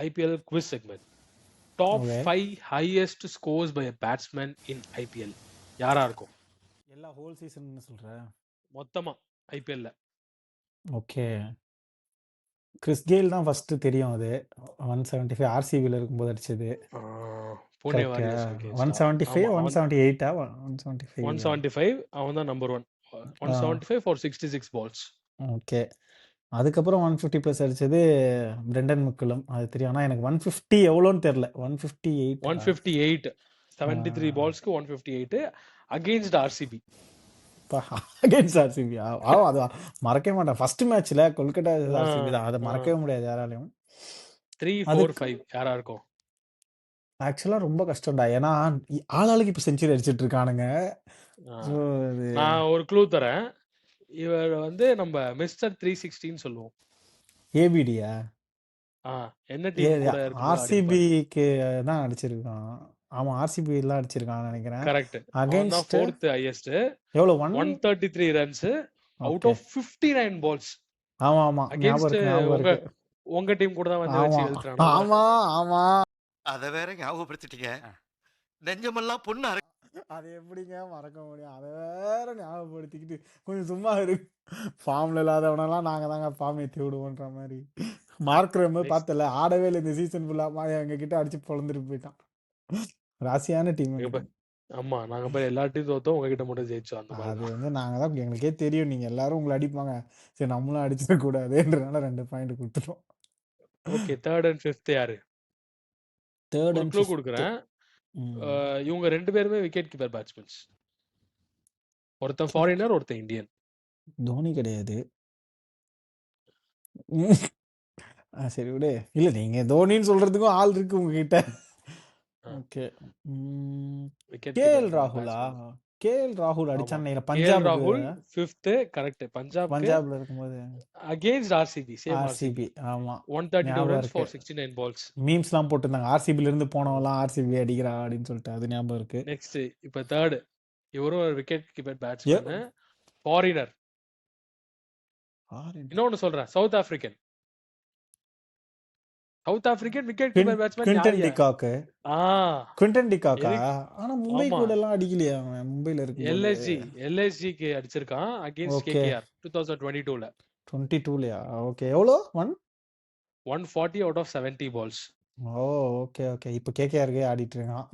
IPL quiz segment. Top okay 5 highest scores by a batsman in IPL. யாரா இருக்கும் எல்லா whole season சொல்கிறேன். மொத்தமா IPL ல? ஓகே, கிறிஸ் கெயில் தான் ஃபஸ்ட்டு தெரியும். அது 175 ஆர்சிபியில் இருக்கும்போது அடிச்சது. புனே கரெக்டா? வாரியர்ஸ் 175 ஆமா 178 175 175 அவன் தான் நம்பர் 1. 175 for 66 balls. ஓகே. அதுக்கப்புறம் 150 ப்ளஸ் அடிச்சது பிரெண்டன் முக்குலம், அது தெரியும். ஆனால் எனக்கு 150 எவ்வளோன்னு தெரில. 158 158 73 பால்ஸ்க்கு 158 against RCB. Against RCB. அது மறக்கவே மாட்டேன். ஃபர்ஸ்ட் மேட்ச்ல கொல்கட்டா ஆர்சிபி தான், அதை மறக்கவே முடியாது யாராலையும். 3 4 5 யாரா இருக்கும்? ஆக்சுவலாக ரொம்ப கஷ்டம்டா, ஏன்னா ஆளாளுக்கு இப்போ செஞ்சுரி அடிச்சிட்டு இருக்கானுங்க. ஸோ அது நான் ஒரு க்ளூ தரேன். இவர் வந்து நம்ம மிஸ்டர் 360ன்னு சொல்லுவோம். ஏபிடியா? என்ன டீம் கூட ஆர்சிபிக்கு தான் அடிச்சிருக்கான். ஆமா, ஆர்சிபி எல்லாம் அடிச்சிருக்கான்னு நினைக்கிறேன். கரெக்ட். அகைன்ஸ்ட் ஃபோர்த் ஹையஸ்ட், எவ்வளோ 133 ரன்ஸ் அவுட் ஆஃப் 59 பால்ஸ். ஆமா ஆமா, ஞாபகம் இருக்கு. உங்க டீம் கூட தான் வந்து வச்சு எழுதுறாங்க. ஆமா ஆமா, அத வேற ஞாபகப்படுத்திட்டீங்க. நெஞ்சமெல்லாம் பொண்ணு. அது எப்படிங்க மறக்க முடியும்? அதை வேற ஞாபகப்படுத்திக்கிட்டு கொஞ்சம் சும்மா இருக்கு. ஃபார்ம்ல இல்லாதவனெல்லாம் நாங்க தாங்க ஃபார்ம் ஏற்றி விடுவோன்ற மாதிரி. மார்க்ரமே பார்த்தல, ஆடவே இல்லை இந்த சீசன் ஃபுல்லாக, எங்க கிட்ட அடிச்சு பொழந்துட்டு போயிட்டான். ராசியான டீம். ஆமா, நாங்க போய் எல்லா டீம் தோத்தோம், உங்ககிட்ட மட்டும் ஜெயிச்சோம். அந்த அது வந்து நாங்க தான், எங்களுக்கே தெரியும் நீங்க எல்லாரும் உங்களை அடிப்பாங்க, சரி நம்மளும் அடிச்சிட கூடாதுன்றனால 2 பாயிண்ட் கொடுத்துட்டோம். ஓகே, தேர்ட் அண்ட் ஃபிஃப்த் யாரு? தேர்ட் அண்ட் க்ளூ கொடுக்குறேன். இவங்க 2 பேருமே விக்கெட் கீப்பர் பேட்ஸ்மேன்ஸ். ஒருத்தன் ஃபாரினர், ஒருத்தன் இந்தியன். தோனி கிடையாது. சரி விடு. இல்ல நீங்க தோனின்னு சொல்றதுக்கும் ஆள் இருக்கு உங்ககிட்ட. Okay, KL ராகுலா? கேஎல் ராகுல் அடிச்சான் பஞ்சாப். ராகுல் 5th கரெக்ட். பஞ்சாப்ல இருக்கும்போது அகைன்ஸ்ட் ஆர்சிபி. Same RCB. ஆமா, 132 ரன்ஸ் for 69 balls. மீம்ஸ்லாம் போட்டுருந்தாங்க, ஆர்சிபில இருந்து போனவங்கலாம் ஆர்சிபி அடிக்கிறா அப்படின்னு சொல்லிட்டு. அது ஞாபகம் இருக்கு. நெக்ஸ்ட் இப்ப தேர்ட், இவரும் ஒரு விக்கெட் கீப்பர் பேட்ஸ்மேன், ஃபாரினர். இன்னொன்னு சொல்றேன், south African wicket keeper batsman. Quinton de Kock. Quinton de Kock. ஆனா மும்பை கூட எல்லாம் அடிக்கலையா அவன்? மும்பைல இருக்கு. LSG க்கு அடிச்சிருக்கான் அகைன்ஸ்ட் KKR 2022ல. 22லயா? ஓகே. எவ்வளோ? 140 out of 70 balls. Oh okay okay. இப்போ KKR ஆடிட்டு இருக்கான்.